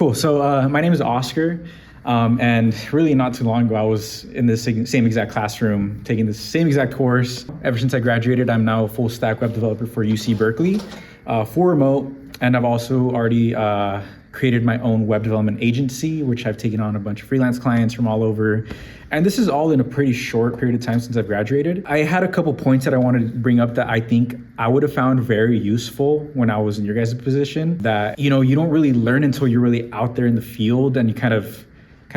Cool. So my name is Oscar, and really not too long ago, I was in the same exact classroom taking the same exact course. Ever since I graduated, I'm now a full stack web developer for UC Berkeley, for remote, and I've also already created my own web development agency, which I've taken on a bunch of freelance clients from all over. And this is all in a pretty short period of time since I've graduated. I had a couple points that I wanted to bring up that I think I would have found very useful when I was in your guys' position, that, you don't really learn until you're really out there in the field and you kind of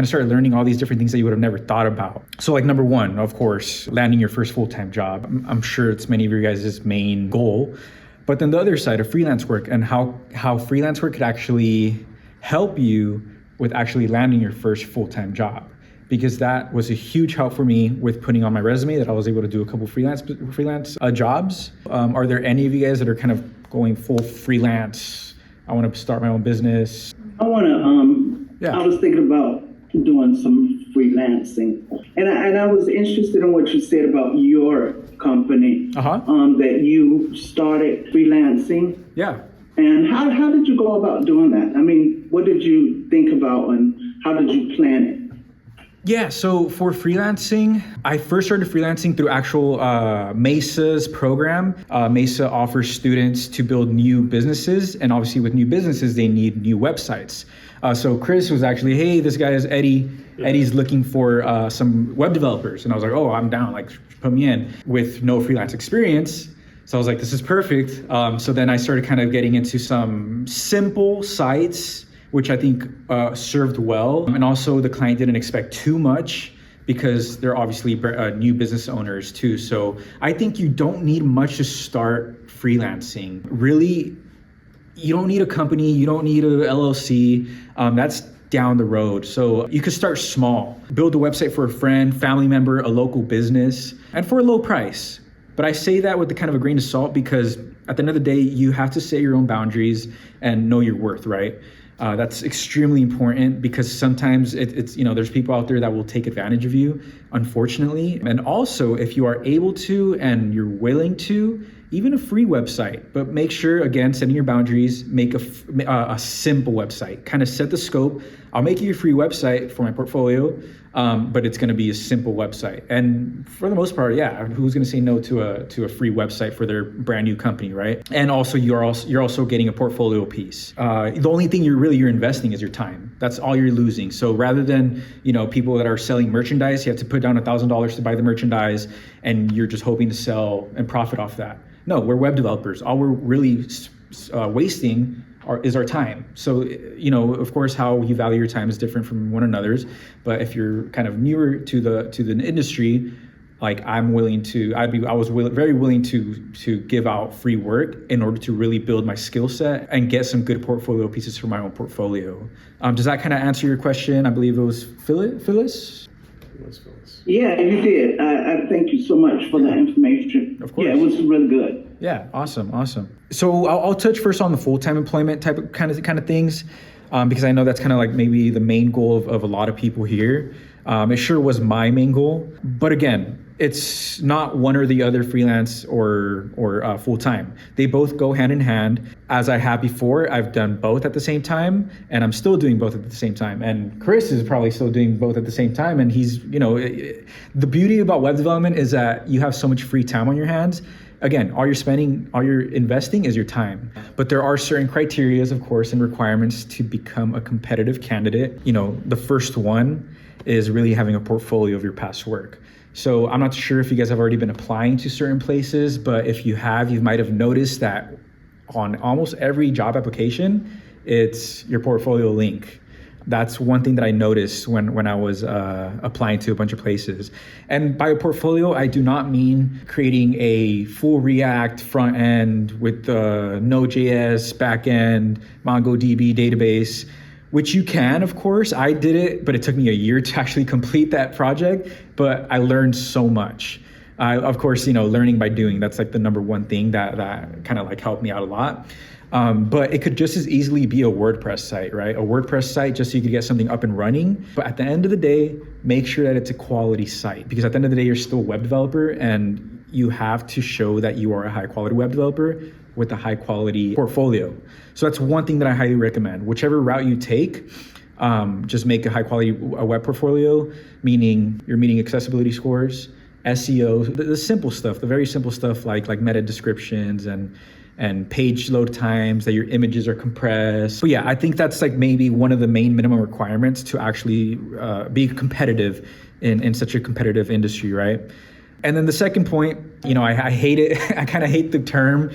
start learning all these different things that you would have never thought about. So like number one, of course, landing your first full-time job. I'm sure it's many of your guys' main goal. But then the other side of freelance work and how freelance work could actually help you with actually landing your first full-time job. Because that was a huge help for me with putting on my resume that I was able to do a couple freelance jobs. Are there any of you guys that are kind of going full freelance? I want to start my own business. I was thinking about doing some freelancing. And I was interested in what you said about your company, that you started freelancing. Yeah. And how did you go about doing that? I mean, what did you think about and how did you plan it? Yeah, so for freelancing, I first started freelancing through actual Mesa's program. Mesa offers students to build new businesses, and obviously with new businesses, they need new websites. So Chris was actually, hey, this guy is Eddie. Eddie's looking for some web developers. And I was like, oh, I'm down, like put me in, with no freelance experience. So I was like, this is perfect. So then I started kind of getting into some simple sites, which I think served well. And also the client didn't expect too much because they're obviously new business owners too. So I think you don't need much to start freelancing. Really, you don't need a company, you don't need a LLC. That's down the road. So you could start small, build a website for a friend, family member, a local business, and for a low price. But I say that with the kind of a grain of salt because at the end of the day, you have to set your own boundaries and know your worth, right? That's extremely important because sometimes it's there's people out there that will take advantage of you, unfortunately. And also, if you are able to and you're willing to, even a free website, but make sure, again, setting your boundaries, make a simple website, kind of set the scope. I'll make you a free website for my portfolio, but it's going to be a simple website. And for the most part, yeah, who's going to say no to a free website for their brand new company, right? And also, you're also getting a portfolio piece. The only thing you're investing is your time. That's all you're losing. So rather than people that are selling merchandise, you have to put down $1,000 to buy the merchandise, and you're just hoping to sell and profit off that. No, we're web developers. All we're really wasting is our time. So, of course, how you value your time is different from one another's. But if you're kind of newer to the industry, like I was very willing to give out free work in order to really build my skill set and get some good portfolio pieces for my own portfolio. Does that kind of answer your question? I believe it was Phyllis. Yeah, you did. I thank you so much for that information. Of course. Yeah, it was really good. Yeah, awesome. So I'll touch first on the full-time employment type of kind of things, because I know that's kind of like maybe the main goal of a lot of people here. It sure was my main goal, but again, it's not one or the other, freelance or full-time. They both go hand in hand. As I have before, I've done both at the same time, and I'm still doing both at the same time. And Chris is probably still doing both at the same time. And he's, the beauty about web development is that you have so much free time on your hands. Again, all you're investing is your time. But there are certain criterias, of course, and requirements to become a competitive candidate. The first one is really having a portfolio of your past work. So I'm not sure if you guys have already been applying to certain places, but if you have, you might have noticed that on almost every job application, it's your portfolio link. That's one thing that I noticed when I was applying to a bunch of places. And by a portfolio, I do not mean creating a full React front end with Node.js back end, MongoDB database, which you can, of course. I did it, but it took me a year to actually complete that project, but I learned so much. Of course, learning by doing, that's like the number one thing that kind of like helped me out a lot. But it could just as easily be a WordPress site, right? A WordPress site just so you could get something up and running. But at the end of the day, make sure that it's a quality site, because at the end of the day, you're still a web developer and you have to show that you are a high quality web developer with a high quality portfolio. So that's one thing that I highly recommend. Whichever route you take, just make a high quality web portfolio, meaning you're meeting accessibility scores, SEO, the simple stuff, the very simple stuff like meta descriptions and page load times, that your images are compressed. So yeah, I think that's like maybe one of the main minimum requirements to actually be competitive in such a competitive industry, right? And then the second point, I hate it. I kind of hate the term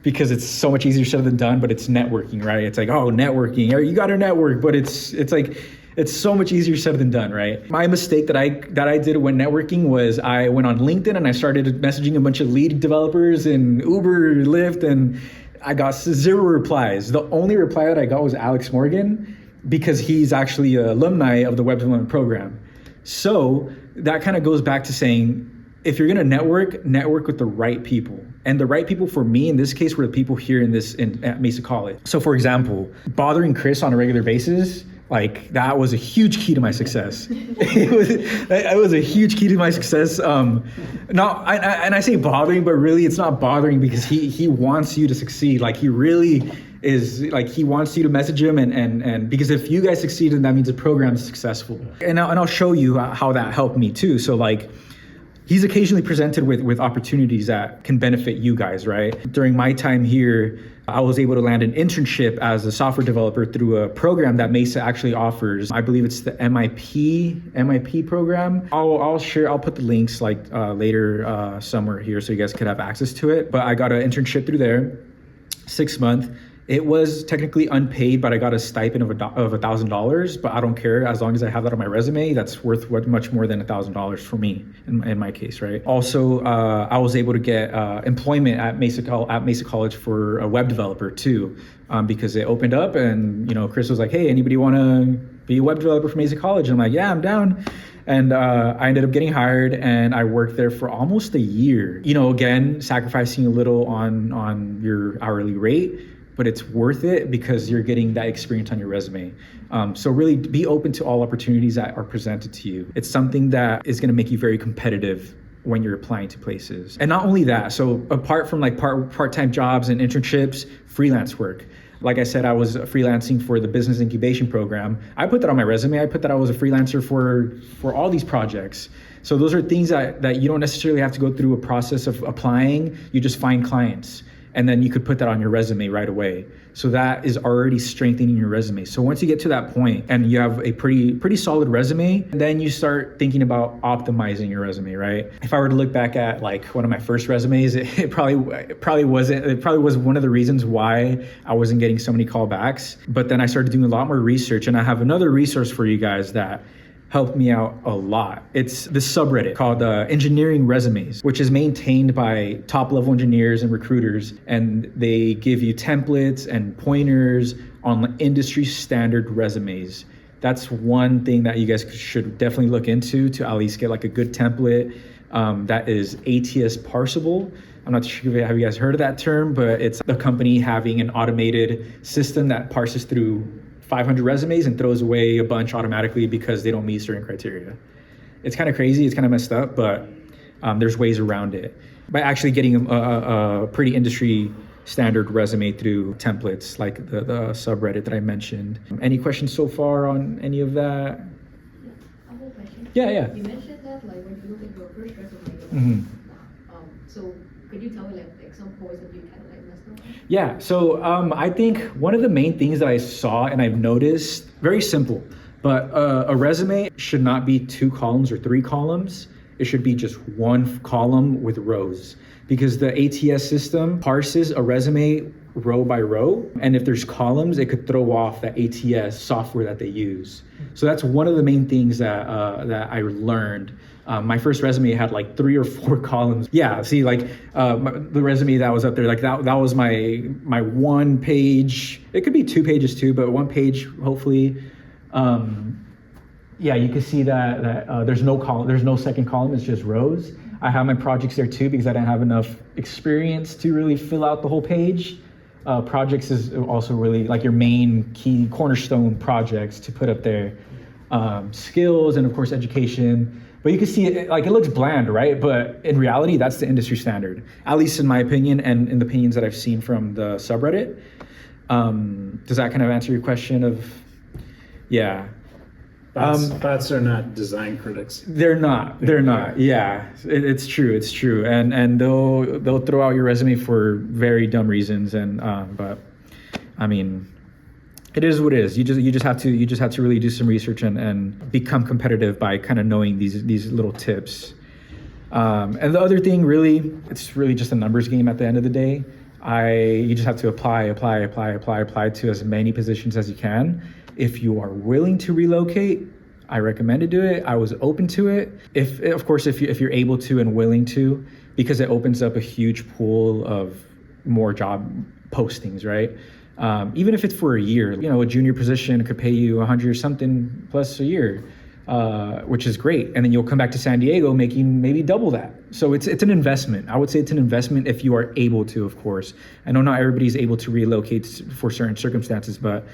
because it's so much easier said than done, but it's networking, right? It's like, oh, networking, or you got to network, but it's like, it's so much easier said than done, right? My mistake that I did when networking was I went on LinkedIn and I started messaging a bunch of lead developers in Uber, Lyft, and I got 0 replies. The only reply that I got was Alex Morgan, because he's actually an alumni of the web development program. So that kind of goes back to saying, if you're gonna network with the right people. And the right people for me in this case were the people here at Mesa College. So for example, bothering Chris on a regular basis, like that was a huge key to my success. It was a huge key to my success. And I say bothering, but really it's not bothering, because he wants you to succeed. Like he really is, like he wants you to message him, and because if you guys succeed, then that means the program is successful. And I'll show you how that helped me too. So like, he's occasionally presented with opportunities that can benefit you guys, right? During my time here, I was able to land an internship as a software developer through a program that Mesa actually offers. I believe it's the MIP program. I'll put the links later somewhere here so you guys could have access to it. But I got an internship through there, 6 months. It was technically unpaid, but I got a stipend of $1,000, but I don't care. As long as I have that on my resume, that's worth much more than $1,000 for me in my case, right? Also, I was able to get employment at Mesa College for a web developer too, because it opened up, and Chris was like, hey, anybody want to be a web developer for Mesa College? And I'm like, yeah, I'm down. And I ended up getting hired, and I worked there for almost a year. Again, sacrificing a little on your hourly rate, but it's worth it because you're getting that experience on your resume. So really be open to all opportunities that are presented to you. It's something that is gonna make you very competitive when you're applying to places. And not only that, so apart from like part-time jobs and internships, freelance work. Like I said, I was freelancing for the business incubation program. I put that on my resume. I put that I was a freelancer for all these projects. So those are things that you don't necessarily have to go through a process of applying. You just find clients. And then you could put that on your resume right away. So that is already strengthening your resume. So once you get to that point and you have a pretty solid resume, then you start thinking about optimizing your resume, right? If I were to look back at like one of my first resumes, it probably was one of the reasons why I wasn't getting so many callbacks. But then I started doing a lot more research, and I have another resource for you guys that helped me out a lot. It's this subreddit called Engineering Resumes, which is maintained by top level engineers and recruiters. And they give you templates and pointers on industry standard resumes. That's one thing that you guys should definitely look into to at least get like a good template that is ATS parsable. I'm not sure if you guys heard of that term, but it's a company having an automated system that parses through 500 resumes and throws away a bunch automatically because they don't meet certain criteria. It's kind of crazy, it's kind of messed up, but there's ways around it. By actually getting a pretty industry standard resume through templates like the subreddit that I mentioned. Any questions so far on any of that? I have a question. Yeah. You mentioned that like when you look at your first resume, so could you tell me like some points that you kind of like messed up? Yeah, so I think one of the main things that I saw and I've noticed, very simple, but a resume should not be 2 columns or 3 columns. It should be just 1 column with rows, because the ATS system parses a resume row by row. And if there's columns, it could throw off that ATS software that they use. So that's one of the main things that I learned. My first resume had like 3 or 4 columns. Yeah, see, like the resume that was up there, like that was my 1 page. It could be 2 pages too, but 1 page, hopefully. Yeah, you can see that there's no column, there's no second column, it's just rows. I have my projects there too because I didn't have enough experience to really fill out the whole page. Projects is also really like your main key cornerstone projects to put up there. Skills and of course education. But you can see it, like, it looks bland, right? But in reality, that's the industry standard, at least in my opinion and in the opinions that I've seen from the subreddit. Does that kind of answer your question of, yeah. Bots are not design critics. They're not. Yeah, it's true. And they'll throw out your resume for very dumb reasons. And but I mean, it is what it is. You just have to really do some research and become competitive by kind of knowing these little tips. And the other thing, really, it's really just a numbers game at the end of the day. You just have to apply to as many positions as you can. If you are willing to relocate, I recommend to do it. I was open to it. If you're able to and willing to, because it opens up a huge pool of more job postings, right? Even if it's for a year, a junior position could pay you 100 or something plus a year, which is great. And then you'll come back to San Diego making maybe double that. So it's an investment. I would say it's an investment if you are able to, of course. I know not everybody's able to relocate for certain circumstances, but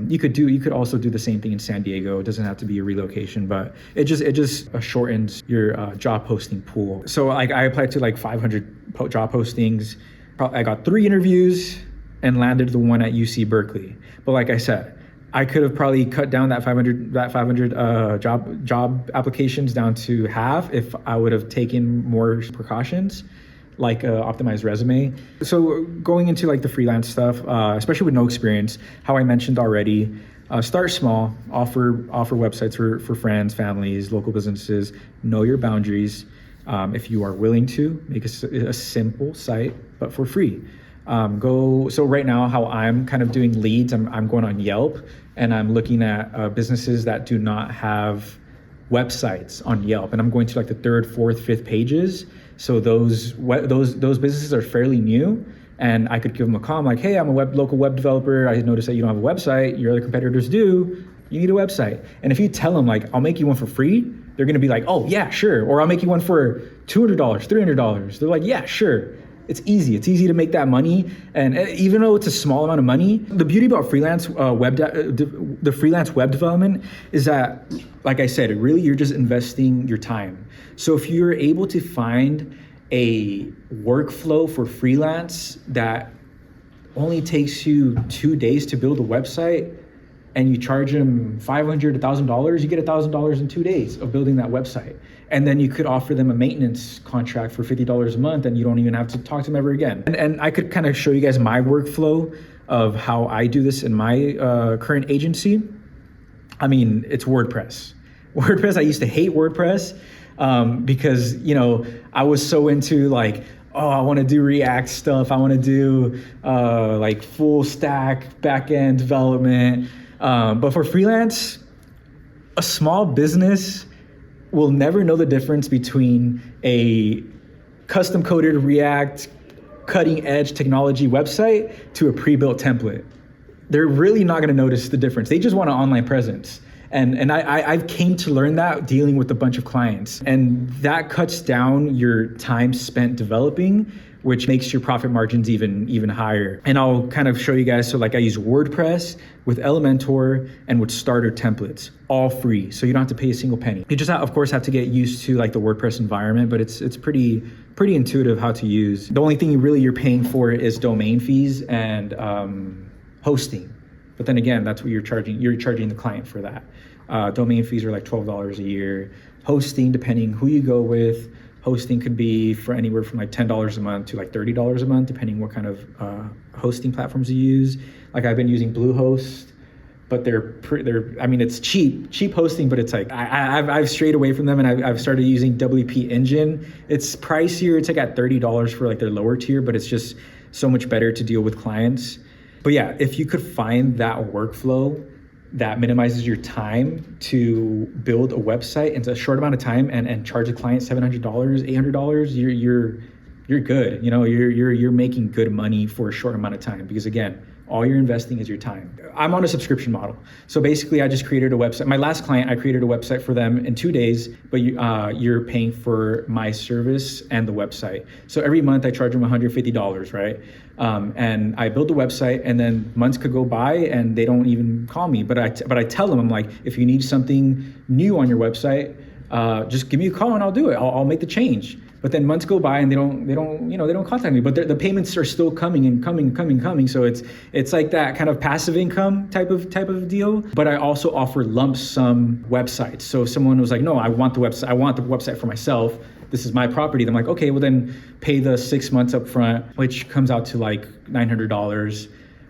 you could also do the same thing in San Diego. It doesn't have to be a relocation, but it just shortens your job posting pool. So like I applied to like 500 job postings. I got 3 interviews and landed the one at UC Berkeley. But like I said, I could have probably cut down that 500 job applications down to half if I would have taken more precautions, like optimized resume. So going into like the freelance stuff, especially with no experience, how I mentioned already, start small, offer websites for friends, families, local businesses, know your boundaries. If you are willing to, make a simple site, but for free. So right now, how I'm kind of doing leads, I'm going on Yelp and I'm looking at businesses that do not have websites on Yelp, and I'm going to like the 3rd, 4th, 5th pages. So those businesses are fairly new, and I could give them a call. I'm like, hey, I'm a local web developer. I noticed that you don't have a website. Your other competitors do. You need a website. And if you tell them like, I'll make you one for free, they're going to be like, oh yeah, sure. Or I'll make you one for $200, $300. They're like, yeah, sure. It's easy. It's easy to make that money, and even though it's a small amount of money, the beauty about freelance the freelance web development is that, like I said, really you're just investing your time. So if you're able to find a workflow for freelance that only takes you 2 days to build a website, and you charge them $500, $1,000, you get $1,000 in 2 days of building that website. And then you could offer them a maintenance contract for $50 a month, and you don't even have to talk to them ever again. And I could kind of show you guys my workflow of how I do this in my current agency. I mean, it's WordPress. I used to hate WordPress because, I was so into like, oh, I want to do React stuff. I want to do like full stack backend development. But for freelance, a small business will never know the difference between a custom coded React cutting edge technology website to a pre-built template. They're really not going to notice the difference. They just want an online presence. And I've came to learn that dealing with a bunch of clients. And that cuts down your time spent developing, which makes your profit margins even higher. And I'll kind of show you guys. So like I use WordPress with Elementor and with starter templates, all free. So you don't have to pay a single penny. You just of course have to get used to like the WordPress environment, but it's pretty intuitive how to use. The only thing you're paying for is domain fees and hosting. But then again, that's what you're charging. You're charging the client for that. Domain fees are like $12 a year. Hosting, depending who you go with, hosting could be for anywhere from like $10 a month to like $30 a month, depending what kind of hosting platforms you use. Like I've been using Bluehost, but it's cheap hosting, but it's like I've strayed away from them, and I've started using WP Engine. It's pricier. It's like at $30 for like their lower tier, but it's just so much better to deal with clients. But yeah, if you could find that workflow that minimizes your time to build a website in a short amount of time and charge a client $700, $800, you're good. You're making good money for a short amount of time, because again, all you're investing is your time. I'm on a subscription model. So basically I just created a website. My last client, I created a website for them in 2 days, but you're paying for my service and the website. So every month I charge them $150, right? And I build the website, and then months could go by and they don't even call me. But I tell them, I'm like, if you need something new on your website, just give me a call and I'll do it. I'll make the change. But then months go by and they don't contact me. But the payments are still coming and coming. So it's like that kind of passive income type of deal. But I also offer lump sum websites. So if someone was like, no, I want the website for myself. This is my property. I'm like, okay, well then pay the 6 months up front, which comes out to like $900.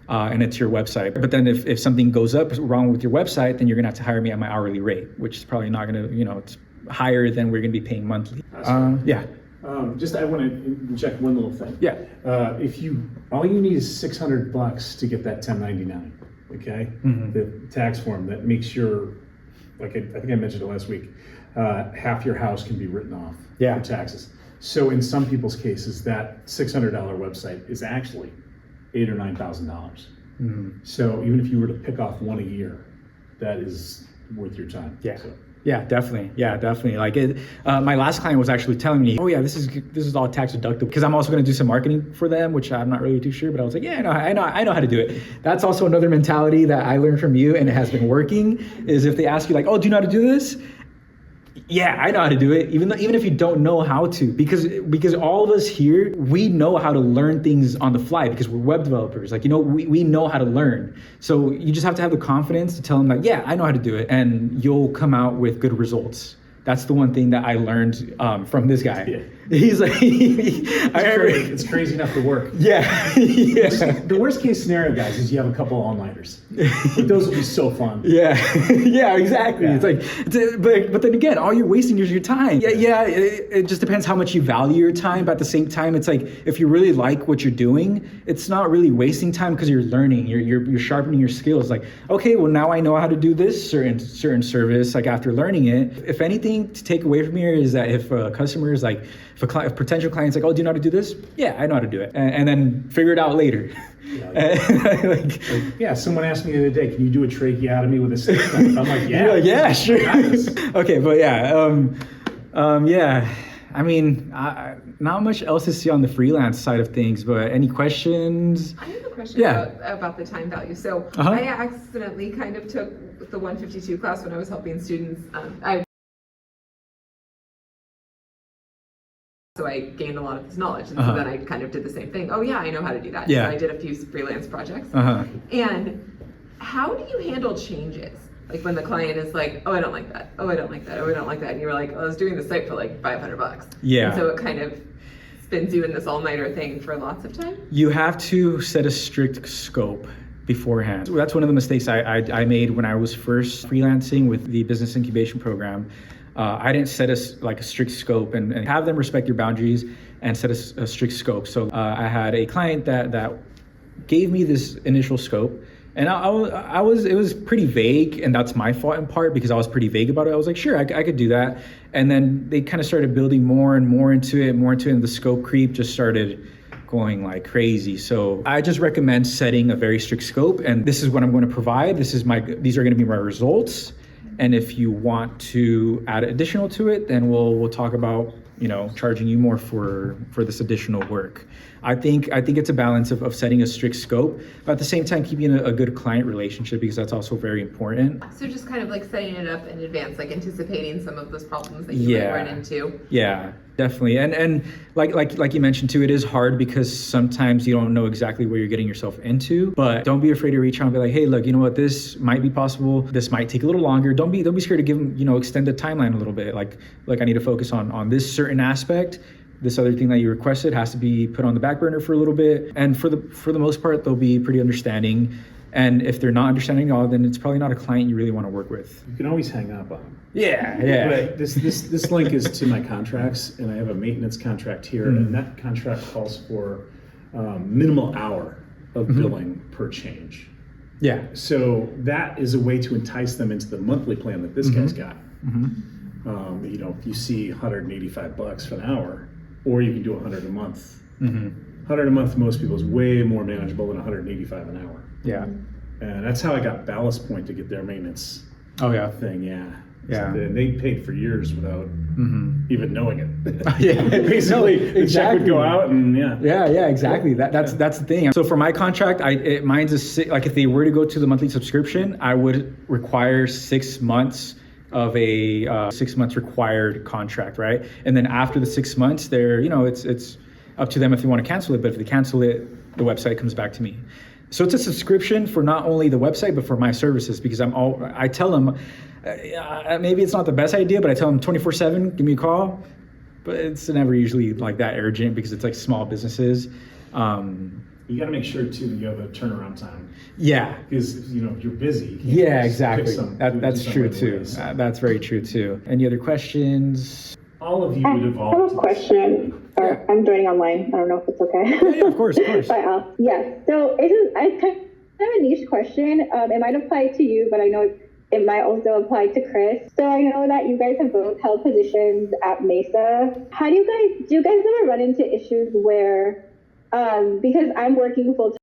And it's your website. But then if something goes up wrong with your website, then you're gonna have to hire me at my hourly rate, which is probably not gonna, it's higher than we're gonna be paying monthly. Yeah. I want to inject one little thing. Yeah. All you need is $600 to get that 1099. Okay. Mm-hmm. The tax form that makes your, like I think I mentioned it last week, half your house can be written off for taxes. So in some people's cases, that $600 website is actually $8,000 or $9,000. Mm-hmm. So even if you were to pick off one a year, that is worth your time. Yeah. So. Yeah, definitely. Like my last client was actually telling me, oh yeah, this is all tax deductible, because I'm also going to do some marketing for them, which I'm not really too sure, but I was like, yeah, I know how to do it. That's also another mentality that I learned from you, and it has been working, is if they ask you like, oh, do you know how to do this? Yeah, I know how to do it, even if you don't know how to, because all of us here, we know how to learn things on the fly because we're web developers. Like, we know how to learn. So you just have to have the confidence to tell them like, yeah, I know how to do it, and you'll come out with good results. That's the one thing that I learned from this guy. Yeah. He's like, it's crazy enough to work. Yeah. The worst case scenario, guys, is you have a couple all-nighters. But those will be so fun. Yeah, exactly. Yeah. It's like, but then again, all you're wasting is your time. It just depends how much you value your time. But at the same time, it's like, if you really like what you're doing, it's not really wasting time because you're learning. You're sharpening your skills. Like, okay, well now I know how to do this certain service. Like after learning it, if anything to take away from here is that if a customer is like, if a potential client's like, oh, do you know how to do this? Yeah, I know how to do it. And then figure it out later. Someone asked me the other day, can you do a tracheotomy with a stick? I'm like, yeah, sure. Okay, but I mean, not much else to see on the freelance side of things, but any questions? I have a question about the time value. So I accidentally kind of took the 152 class when I was helping students. So I gained a lot of this knowledge, and so then I kind of did the same thing. Oh yeah, I know how to do that. Yeah. So I did a few freelance projects. And how do you handle changes? Like when the client is like, oh, I don't like that. Oh, I don't like that. Oh, I don't like that. And you were like, oh, I was doing the site for like $500. Yeah. And so it kind of spins you in this all-nighter thing for lots of time. You have to set a strict scope beforehand. That's one of the mistakes I made when I was first freelancing with the business incubation program. I didn't set a strict scope and have them respect your boundaries and set a strict scope. So I had a client that gave me this initial scope, and it was pretty vague, and that's my fault in part because I was pretty vague about it. I was like, sure, I could do that. And then they kind of started building more and more into it, and the scope creep just started going like crazy. So I just recommend setting a very strict scope, and this is what I'm going to provide. These are going to be my results. And if you want to add additional to it, then we'll talk about, charging you more for this additional work. I think it's a balance of setting a strict scope, but at the same time keeping a good client relationship, because that's also very important. So just kind of like setting it up in advance, like anticipating some of those problems that you might run into. Yeah, definitely. And like you mentioned too, it is hard because sometimes you don't know exactly where you're getting yourself into. But don't be afraid to reach out and be like, hey, look, you know what, this might be possible. This might take a little longer. Don't be scared to give them, extend the timeline a little bit. Like I need to focus on this certain aspect. This other thing that you requested has to be put on the back burner for a little bit. And for the most part, they'll be pretty understanding. And if they're not understanding at all, then it's probably not a client you really want to work with. You can always hang up on them. Yeah. But this link is to my contracts, and I have a maintenance contract here, and that contract calls for minimal hour of billing per change. Yeah. So that is a way to entice them into the monthly plan that this guy's got. If you see $185 for an hour, or you can do 100 a month. 100 a month, most people, is way more manageable than 185 an hour. Yeah. And that's how I got Ballast Point to get their maintenance thing. Yeah. So they paid for years without even knowing it. Basically, the check would go out and Yeah, exactly. That's the thing. So for my contract, mine's if they were to go to the monthly subscription, I would require 6 months of a 6 months required contract, right? And then after the 6 months, it's up to them if they want to cancel it. But if they cancel it, the website comes back to me. So it's a subscription for not only the website but for my services, because I tell them maybe it's not the best idea, but I tell them 24/7, give me a call. But it's never usually like that urgent because it's like small businesses. You got to make sure too that you have a turnaround time. Yeah, because if you're busy. Yeah, exactly. That's true too. That's very true too. Any other questions? All of you would evolve. I have a question. Or I'm joining online. I don't know if it's okay. Yeah, of course. But yes. So it's kind of a niche question. It might apply to you, but I know it might also apply to Chris. So I know that you guys have both held positions at Mesa. Do you guys ever run into issues where, because I'm working full time,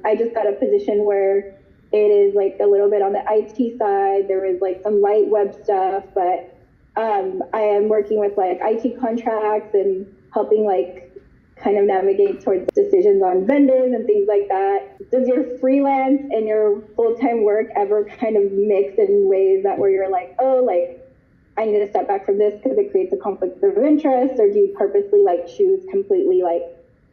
I just got a position where it is like a little bit on the IT side. There is like some light web stuff, but I am working with like IT contracts and helping like kind of navigate towards decisions on vendors and things like that. Does your freelance and your full-time work ever kind of mix in ways that where you're like, oh, like I need to step back from this because it creates a conflict of interest? Or do you purposely like choose completely like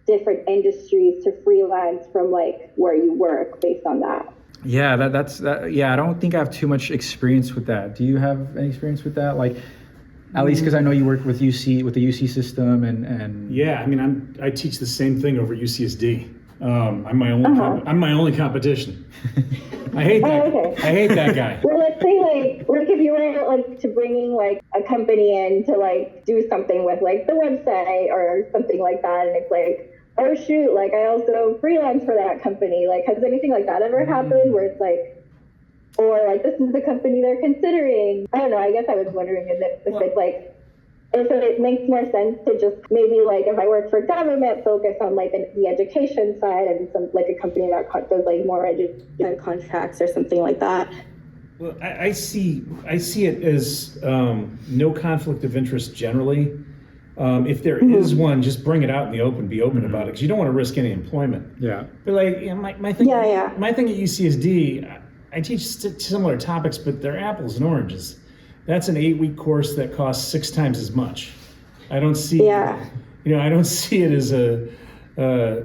different industries to freelance from like where you work based on that? Yeah, that's yeah, I don't think I have too much experience with that. Do you have any experience with that? Like, at least because I know you work with the UC system and yeah, I mean I teach the same thing over UCSD. I'm my only competition. I hate that. Okay. I hate that guy. Well, let's say like if you were like to bringing like a company in to like do something with like the website or something like that, and it's like, oh shoot, like I also freelance for that company. Like, has anything like that ever happened where it's like, or like this is the company they're considering? I don't know. I guess I was wondering if it's like, if it makes more sense to just maybe like if I work for government, focus on like the education side and some like a company that does like more education contracts or something like that. Well, I see it as no conflict of interest generally. If there is one, just bring it out in the open. Be open about it, because you don't want to risk any employment. Yeah. But like my thing at UCSD, I teach similar topics, but they're apples and oranges. That's an 8-week course that costs 6 times as much. I don't see. I don't see it as a. I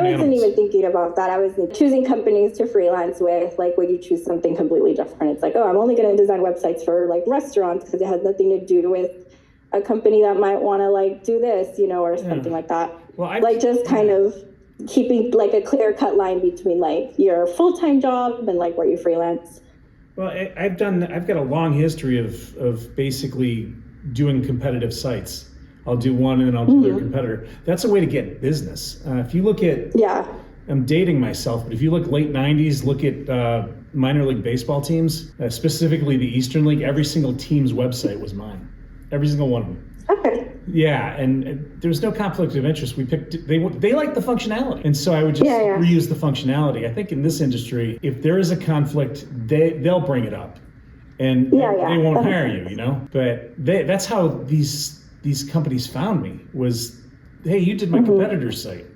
wasn't even thinking about that. I was choosing companies to freelance with. Like, would you choose something completely different? It's like, oh, I'm only going to design websites for like restaurants because it has nothing to do with a company that might want to like do this, or something like that. Well, just kind of keeping like a clear cut line between like your full-time job and like where you freelance. Well, I've got a long history of basically doing competitive sites. I'll do one and then I'll do their competitor. That's a way to get business. If you look at, I'm dating myself, but if you look late 90s, look at minor league baseball teams, specifically the Eastern League, every single team's website was mine. Every single one of them. Okay. Yeah, and there's no conflict of interest. We picked, they like the functionality. And so I would just reuse the functionality. I think in this industry, if there is a conflict, they'll bring it up. And they won't hire you, But that's how these companies found me was, hey, you did my competitor's site.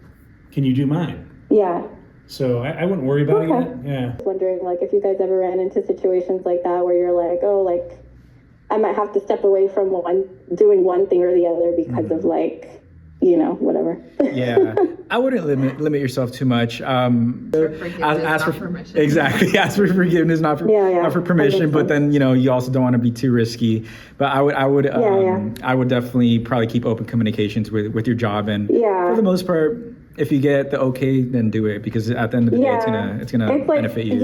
Can you do mine? Yeah. So I wouldn't worry about it. Yeah. Wondering like if you guys ever ran into situations like that where you're like, oh, like I might have to step away from doing one thing or the other because of like, whatever. Yeah, I wouldn't limit yourself too much. Ask for permission. Exactly, ask for forgiveness, not for permission. But then you also don't want to be too risky. But I would definitely probably keep open communications with your job, and for the most part, if you get the okay, then do it, because at the end of the day, it's gonna benefit you.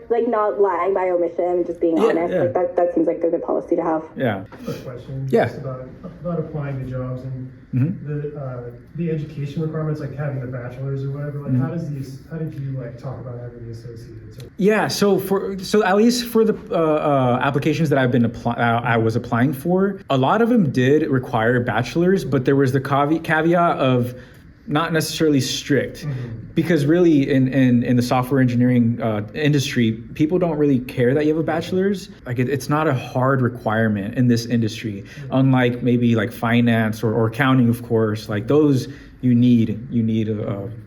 Like not lying by omission, just being honest. Yeah. Like that seems like a good policy to have. Yeah. A question. Yeah. Just about applying to jobs and the education requirements, like having the bachelor's or whatever. Like how did you like talk about having the associates? Yeah. So at least for the applications that I was applying for, a lot of them did require bachelor's, but there was the caveat of not necessarily strict, because really in the software engineering industry, people don't really care that you have a bachelor's. Like it's not a hard requirement in this industry, unlike maybe like finance or accounting, of course. Like those you need a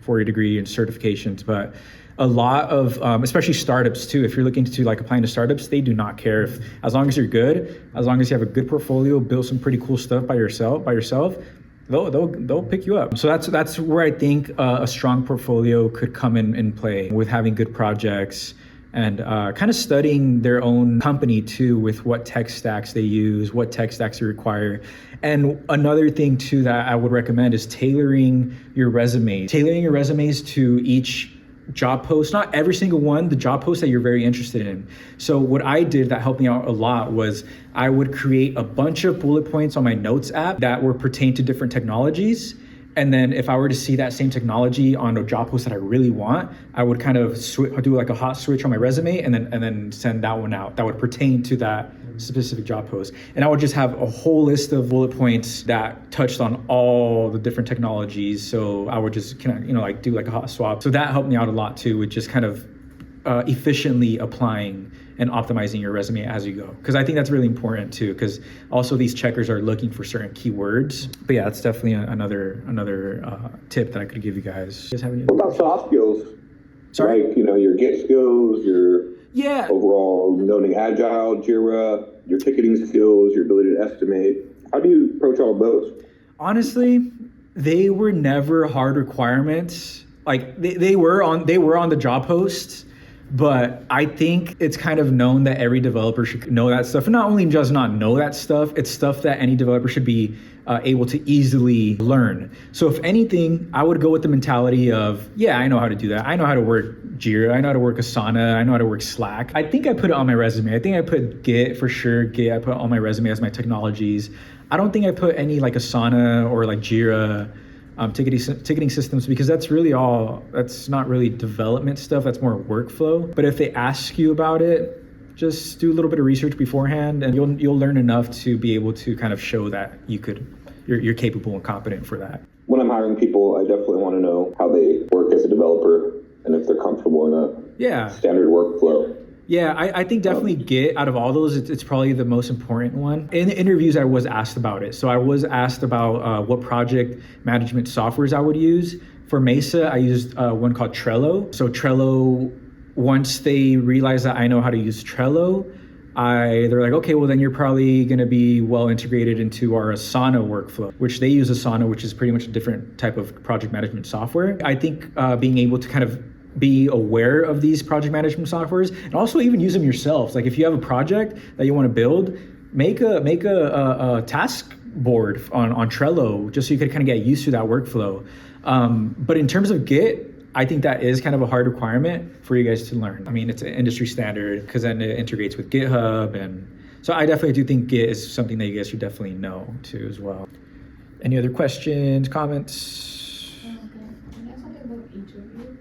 4-year degree and certifications. But a lot of, especially startups too, if you're looking to like applying to startups, they do not care if, as long as you're good, as long as you have a good portfolio, build some pretty cool stuff by yourself, they'll pick you up. So that's where I think a strong portfolio could come in play, with having good projects and kind of studying their own company too, with what tech stacks they use, what tech stacks they require. And another thing too that I would recommend is tailoring your resumes to each job post, not every single one, the job post that you're very interested in. So what I did that helped me out a lot was I would create a bunch of bullet points on my notes app that were pertain to different technologies. And then if I were to see that same technology on a job post that I really want, I would kind of do like a hot switch on my resume and then send that one out that would pertain to that specific job post. And I would just have a whole list of bullet points that touched on all the different technologies. So I would just kind of, like do like a hot swap. So that helped me out a lot too, with just kind of efficiently applying and optimizing your resume as you go. Because I think that's really important too, because also these checkers are looking for certain keywords. But yeah, that's definitely another tip that I could give you guys. You guys have any what about soft skills? Sorry? Like, your Git skills, your Yeah. overall knowing Agile, Jira, your ticketing skills, your ability to estimate. How do you approach all of those? Honestly, they were never hard requirements. Like they were on the job posts, but I think it's kind of known that every developer should know that stuff. And not only just not know that stuff, it's stuff that any developer should be able to easily learn. So if anything, I would go with the mentality of, yeah, I know how to do that. I know how to work Jira. I know how to work Asana. I know how to work Slack. I think I put it on my resume. I think I put Git for sure. Git I put on my resume as my technologies. I don't think I put any like Asana or like Jira ticketing systems, because that's not really development stuff. That's more workflow. But if they ask you about it, just do a little bit of research beforehand, and you'll learn enough to be able to kind of show that you're capable and competent for that. When I'm hiring people, I definitely want to know how they work as a developer and if they're comfortable in a standard workflow. Yeah, I think definitely Git, out of all those, it's probably the most important one. In the interviews, I was asked about it. So I was asked about what project management softwares I would use. For Mesa, I used one called Trello. So Trello, once they realized that I know how to use Trello, they're like, okay, well then you're probably going to be well integrated into our Asana workflow, which they use Asana, which is pretty much a different type of project management software. I think being able to kind of be aware of these project management softwares, and also even use them yourselves. Like if you have a project that you want to build, make a task board on Trello, just so you could kind of get used to that workflow. But in terms of Git, I think that is kind of a hard requirement for you guys to learn. I mean, it's an industry standard because then it integrates with GitHub. And so I definitely do think Git is something that you guys should definitely know too as well. Any other questions, comments? Okay. And that's something about interview.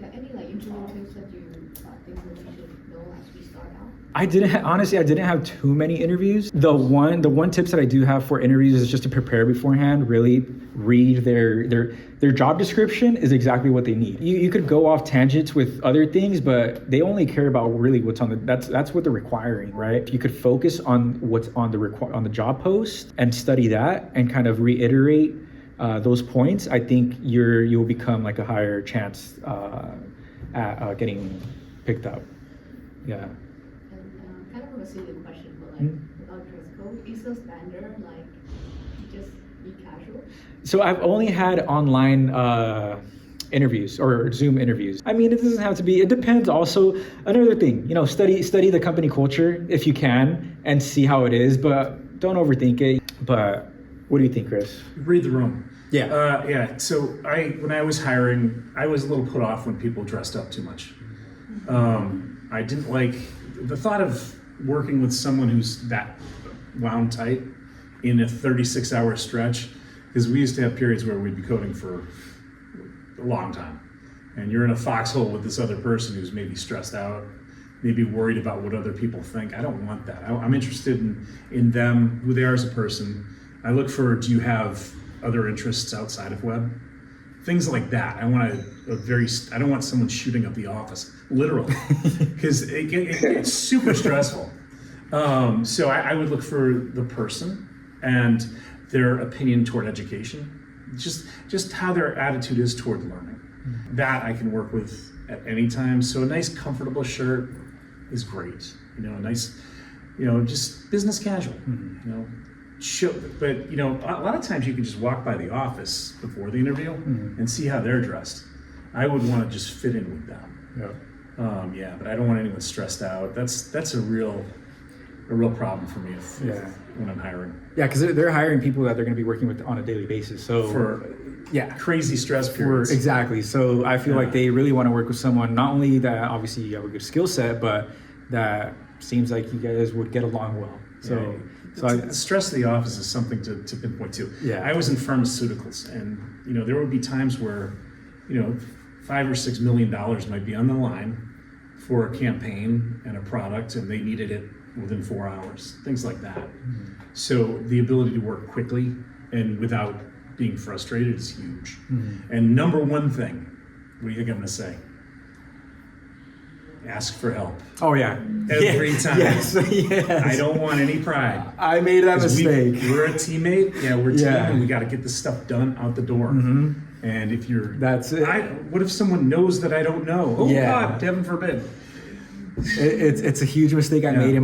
Like, any interview tips that you think we should know as we start out? I didn't have too many interviews. The one tips that I do have for interviews is just to prepare beforehand. Really read their job description is exactly what they need. You could go off tangents with other things, but they only care about really what's on that's what they're requiring, right? If you could focus on what's on the job post and study that and kind of reiterate those points, I think you'll become like a higher chance at getting picked up. Yeah. Kind of a silly question, but like without dress code, is the standard like just be casual? So I've only had online interviews or Zoom interviews. I mean, it doesn't have to be. It depends. Also, another thing, study the company culture if you can and see how it is, but don't overthink it. But what do you think, Chris? Read the room. Yeah. Yeah. So when I was hiring, I was a little put off when people dressed up too much. I didn't like the thought of working with someone who's that wound tight in a 36-hour stretch, because we used to have periods where we'd be coding for a long time, and you're in a foxhole with this other person who's maybe stressed out, maybe worried about what other people think. I don't want that. I'm interested in them, who they are as a person. I look for, do you have other interests outside of web? Things like that. I don't want someone shooting up the office, literally, because it's super stressful. So I would look for the person and their opinion toward education, just how their attitude is toward learning. That I can work with at any time. So a nice comfortable shirt is great. A nice, just business casual, chill. But, a lot of times you can just walk by the office before the interview and see how they're dressed. I would want to just fit in with them. Yeah. But I don't want anyone stressed out. That's a real problem for me when I'm hiring. Yeah, because they're hiring people that they're going to be working with on a daily basis. So for crazy stress periods. Exactly. So I feel like they really want to work with someone, not only that obviously you have a good skill set, but that seems like you guys would get along well. The stress of the office is something to pinpoint too. Yeah. I was in pharmaceuticals, and there would be times where $5 or $6 million might be on the line for a campaign and a product, and they needed it within 4 hours, things like that. So the ability to work quickly and without being frustrated is huge. And number one thing, what do you think I'm going to say? Ask for help. Oh yeah, every time. Yes. I don't want any pride. I made that mistake. We're a teammate. Yeah, we're a team, and we got to get this stuff done out the door. And if that's it. What if someone knows that I don't know? Oh God, heaven forbid. It's a huge mistake I made in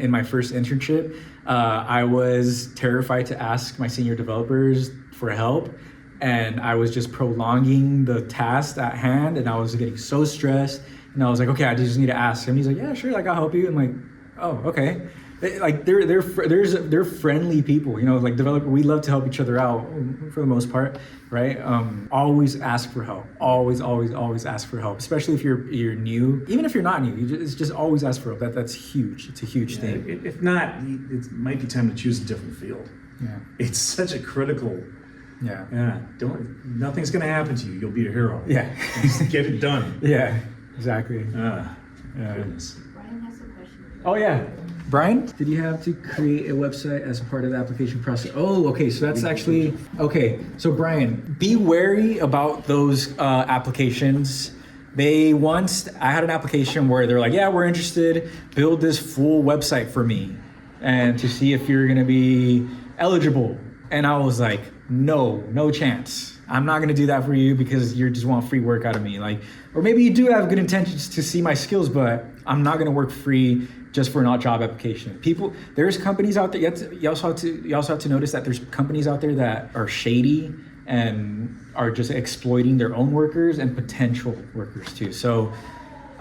my first internship. I was terrified to ask my senior developers for help, and I was just prolonging the task at hand, and I was getting so stressed. And I was like, okay, I just need to ask him. He's like, yeah, sure, like I'll help you. I'm like, oh, okay. They're friendly people, like developer. We love to help each other out for the most part, right? Always ask for help. Always ask for help, especially if you're new. Even if you're not new, it's just always ask for help. That's huge. It's a huge thing. If not, it might be time to choose a different field. Yeah, it's such a critical. Yeah. Nothing's gonna happen to you. You'll be a hero. Yeah, just get it done. Yeah, exactly. Goodness. Brian has a question. Oh yeah. Brian, did you have to create a website as part of the application process? Oh, okay. So that's actually, okay. So Brian, be wary about those applications. I had an application where they're like, yeah, we're interested, build this full website for me and to see if you're gonna be eligible. And I was like, no chance. I'm not gonna do that for you because you just want free work out of me. Or maybe you do have good intentions to see my skills, but I'm not gonna work free just for a job application. There's companies out there. You also have to notice that there's companies out there that are shady and are just exploiting their own workers and potential workers too. So,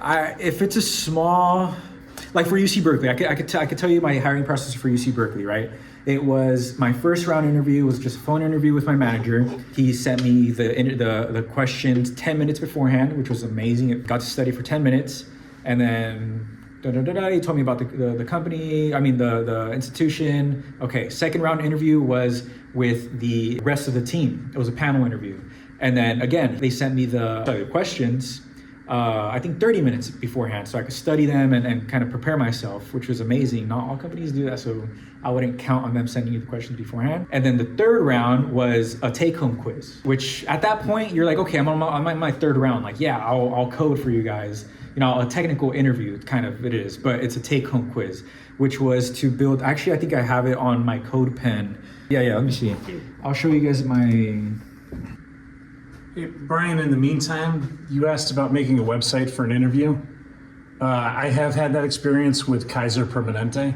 if it's a small, like for UC Berkeley, I could tell you my hiring process for UC Berkeley, right? It was my first round interview was just a phone interview with my manager. He sent me the questions 10 minutes beforehand, which was amazing. I got to study for 10 minutes, and then. He told me about the company, the institution. Okay, second round interview was with the rest of the team. It was a panel interview. And then again, they sent me the questions, I think 30 minutes beforehand, so I could study them and kind of prepare myself, which was amazing. Not all companies do that, so I wouldn't count on them sending you the questions beforehand. And then the third round was a take-home quiz, which at that point, you're like, okay, I'm on my third round. Like, yeah, I'll code for you guys. A technical interview, kind of it is, but it's a take-home quiz, which was to build, actually, I think I have it on my code pen. Yeah, let me see. I'll show you guys my... Hey, Brian, in the meantime, you asked about making a website for an interview. I have had that experience with Kaiser Permanente.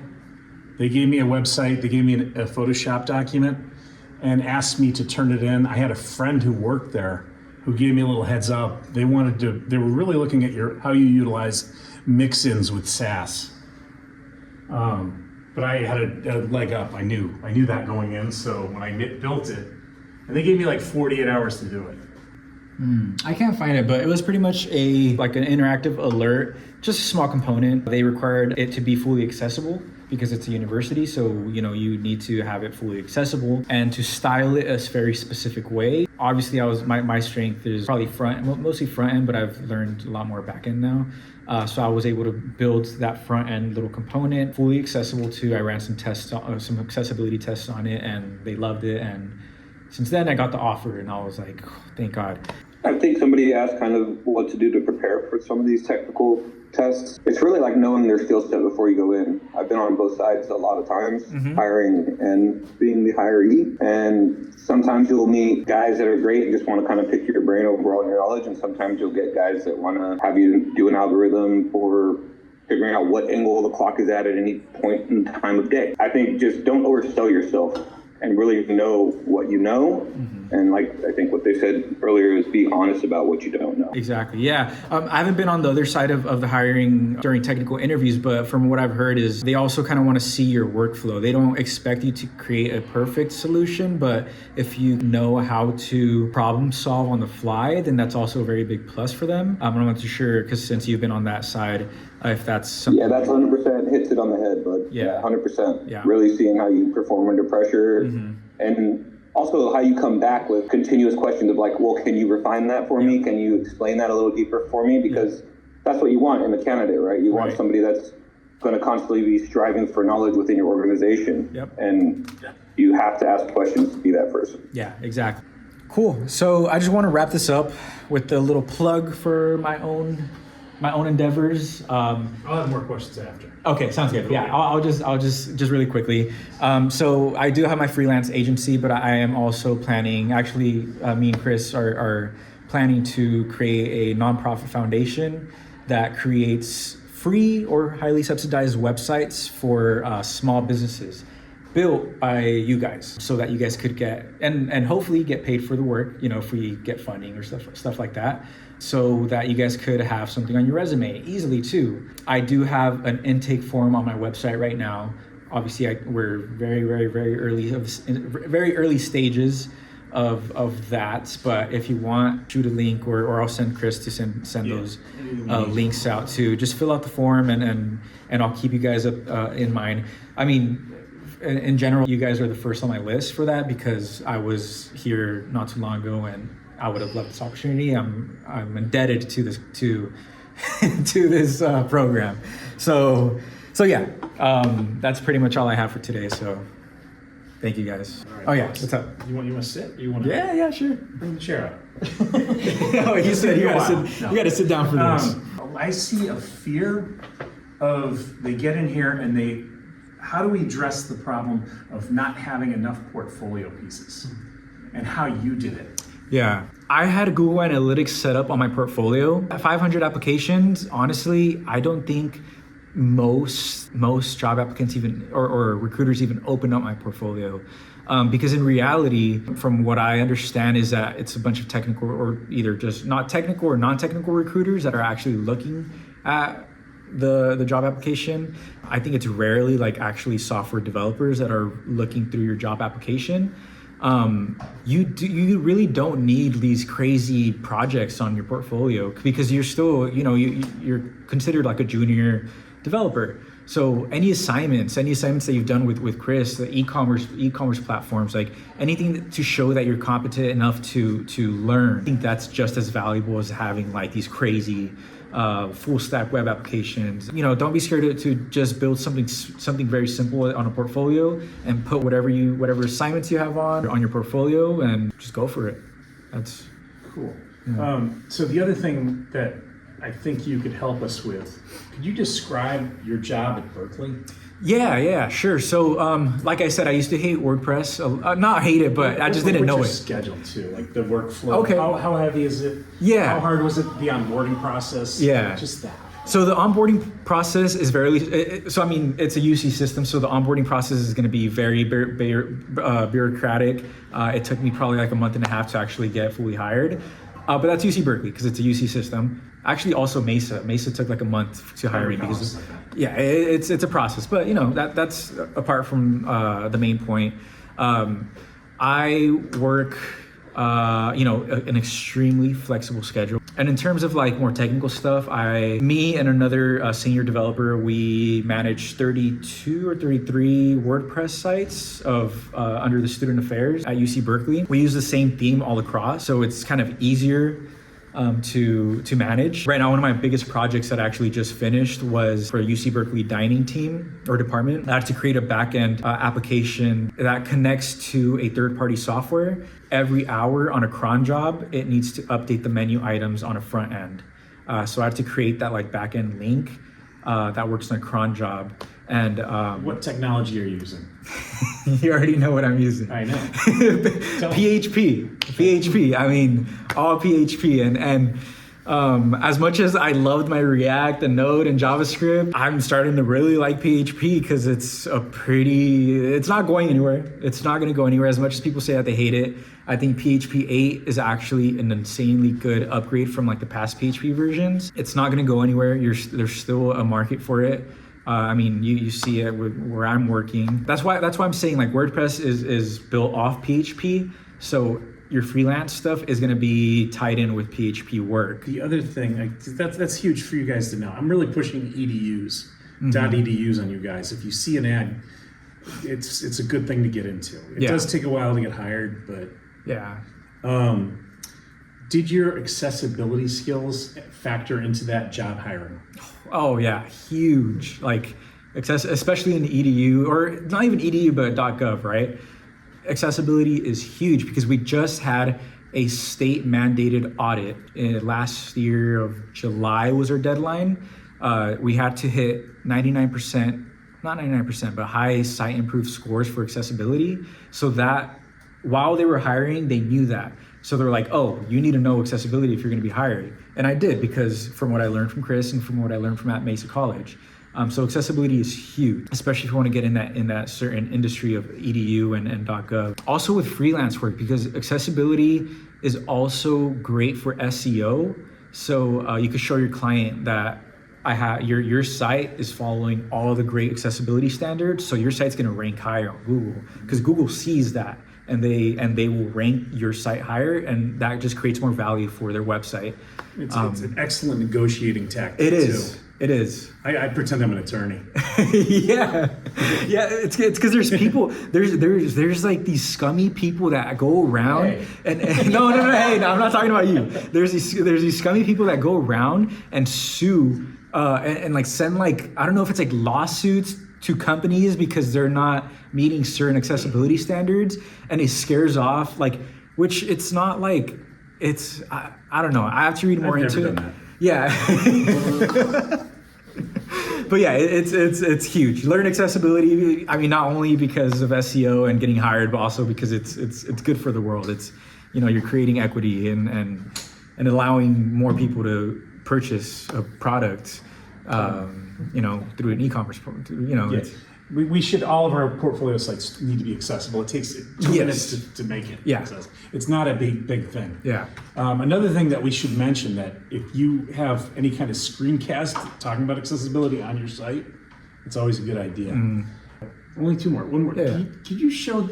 They gave me a website, they gave me a Photoshop document and asked me to turn it in. I had a friend who worked there who gave me a little heads up. They were really looking at how you utilize mix-ins with SAS. But I had a leg up. I knew that going in. So when I built it, and they gave me like 48 hours to do it. I can't find it, but it was pretty much an interactive alert, just a small component. They required it to be fully accessible because it's a university, so you need to have it fully accessible and to style it a very specific way. Obviously, my strength is probably mostly front end, but I've learned a lot more back end now. So I was able to build that front end little component fully accessible I ran some accessibility tests on it, and they loved it. And since then, I got the offer, and I was like, oh, thank God. I think somebody asked kind of what to do to prepare for some of these technical tests. It's really like knowing their skill set before you go in. I've been on both sides a lot of times, hiring and being the hiree. And sometimes you'll meet guys that are great and just want to kind of pick your brain over all your knowledge. And sometimes you'll get guys that want to have you do an algorithm for figuring out what angle the clock is at any point in time of day. I think just don't oversell yourself and really know what you know. And like I think what they said earlier is be honest about what you don't know. Exactly. Yeah. I haven't been on the other side of the hiring during technical interviews, but from what I've heard is they also kind of want to see your workflow. They don't expect you to create a perfect solution, but if you know how to problem solve on the fly, then that's also a very big plus for them. I'm not too sure, because since you've been on that side, if that's something. Yeah, that's 100% hits it on the head, but yeah 100%. Yeah. Really seeing how you perform under pressure and also how you come back with continuous questions of like, well, can you refine that for me? Can you explain that a little deeper for me? Because that's what you want in a candidate, right? You want somebody that's going to constantly be striving for knowledge within your organization. And you have to ask questions to be that person. Yeah, exactly. Cool. So I just want to wrap this up with a little plug for my own endeavors. I'll have more questions after. Okay, sounds good. Yeah, I'll just really quickly. So I do have my freelance agency, but I am also planning. Actually, me and Chris are planning to create a nonprofit foundation that creates free or highly subsidized websites for small businesses built by you guys, so that you guys could get and hopefully get paid for the work, if we get funding or stuff like that, so that you guys could have something on your resume easily too. I do have an intake form on my website right now. Obviously, we're very early stages of that, but if you want, shoot a link, or I'll send Chris to send those links out too. Just fill out the form and I'll keep you guys up in mind. I mean, in general, you guys are the first on my list for that, because I was here not too long ago and I would have loved this opportunity. I'm indebted to this to this program. So yeah, that's pretty much all I have for today. So thank you guys. All right, oh yeah, what's up? You want to sit? You want to? Yeah, sure. Bring the chair up. No, you said you gotta sit down for this. I see a fear of they get in here and how do we address the problem of not having enough portfolio pieces, and how you did it? Yeah, I had Google Analytics set up on my portfolio. 500 applications, honestly, I don't think most job applicants even, or recruiters even open up my portfolio. Because in reality, from what I understand, is that it's a bunch of technical, or either just not technical or non-technical recruiters that are actually looking at the job application. I think it's rarely like actually software developers that are looking through your job application. You really don't need these crazy projects on your portfolio, because you're still, you're considered like a junior developer. So any assignments that you've done with Chris, the e-commerce platforms, like anything to show that you're competent enough to learn, I think that's just as valuable as having like these crazy full stack web applications. Don't be scared to just build something very simple on a portfolio and put whatever assignments you have on your portfolio, and just go for it. That's cool. Yeah. So the other thing that I think you could help us with, could you describe your job at Berkeley? Yeah, sure. So, like I said, I used to hate WordPress. Not hate it, but I just didn't know it. Schedule too, like the workflow. Okay. How heavy is it? Yeah. How hard was it, the onboarding process? Yeah. Just that. So the onboarding process is it's a UC system, so the onboarding process is going to be very bureaucratic. It took me probably like a month and a half to actually get fully hired. But that's UC Berkeley, because it's a UC system. Actually, also Mesa. Mesa took like a month to hire me, because it's a process. But that's apart from the main point. I work an extremely flexible schedule. And in terms of like more technical stuff, me and another senior developer, we manage 32 or 33 WordPress sites under the student affairs at UC Berkeley. We use the same theme all across, so it's kind of easier to manage. Right now, one of my biggest projects that I actually just finished was for a UC Berkeley dining team or department. I had to create a backend application that connects to a third-party software. Every hour on a cron job, it needs to update the menu items on a front end. So I had to create that like backend link that works on a cron job. And what technology are you using? You already know what I'm using. I know. PHP. I mean, all PHP. And as much as I loved my React and Node and JavaScript, I'm starting to really like PHP because it's not going anywhere. It's not going to go anywhere as much as people say that they hate it. I think PHP 8 is actually an insanely good upgrade from like the past PHP versions. It's not going to go anywhere. There's still a market for it. I mean, you see it where I'm working. That's why I'm saying like WordPress is built off PHP. So your freelance stuff is going to be tied in with PHP work. The other thing, that's huge for you guys to know. I'm really pushing EDUs, .edus on you guys. If you see an ad, it's a good thing to get into. It does take a while to get hired, but yeah. Did your accessibility skills factor into that job hiring? Oh yeah, huge. Like especially in the EDU, or not even EDU, but .gov, right? Accessibility is huge because we just had a state mandated audit last year of July was our deadline. We had to hit 99%, not 99%, but high site improved scores for accessibility. So that while they were hiring, they knew that. So they're like, oh, you need to know accessibility if you're going to be hired. And I did, because from what I learned from Chris and from what I learned from at Mesa College. So accessibility is huge, especially if you want to get in that certain industry of EDU and .gov. Also with freelance work, because accessibility is also great for SEO. So you could show your client that your site is following all the great accessibility standards. So your site's going to rank higher on Google, because Google sees that. And they will rank your site higher, and that just creates more value for their website. It's an excellent negotiating tactic. It is. Too. It is. I pretend I'm an attorney. yeah. It's because there's people. There's like these scummy people that go around and no. Hey, no, I'm not talking about you. There's these scummy people that go around and sue and like send like, I don't know if it's like lawsuits to companies because they're not meeting certain accessibility standards, and it scares off like, which it's not like it's I don't know. I have to read more into it. That. Yeah. But yeah, it's huge. Learn accessibility. I mean, not only because of SEO and getting hired, but also because it's good for the world. It's, you're creating equity and allowing more people to purchase a product. Through an e-commerce, it's, we should, all of our portfolio sites need to be accessible. It takes 2 minutes to make it. Yeah. Accessible. It's not a big thing. Yeah. Another thing that we should mention, that if you have any kind of screencast talking about accessibility on your site, it's always a good idea. Only two more. One more. Yeah. Could you show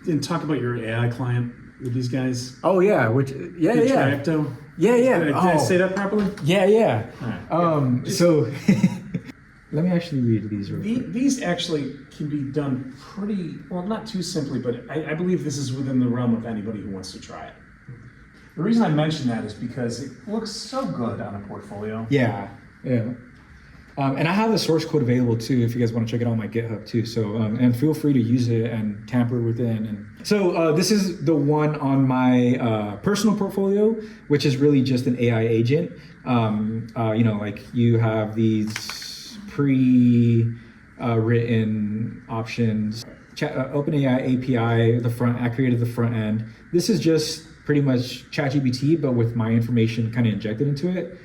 and talk about your AI client with these guys? Oh yeah, Tracto? Yeah. Did I say that properly? Yeah. All right. So let me actually read these real quick. These actually can be done pretty, well, not too simply, but I believe this is within the realm of anybody who wants to try it. The reason I mention that is because it looks so good on a portfolio. Yeah. And I have the source code available too, if you guys want to check it out on my GitHub too. So, and feel free to use it and tamper within. And so this is the one on my personal portfolio, which is really just an AI agent. Like you have these pre-written options. OpenAI API, I created the front end. This is just pretty much ChatGPT, but with my information kind of injected into it.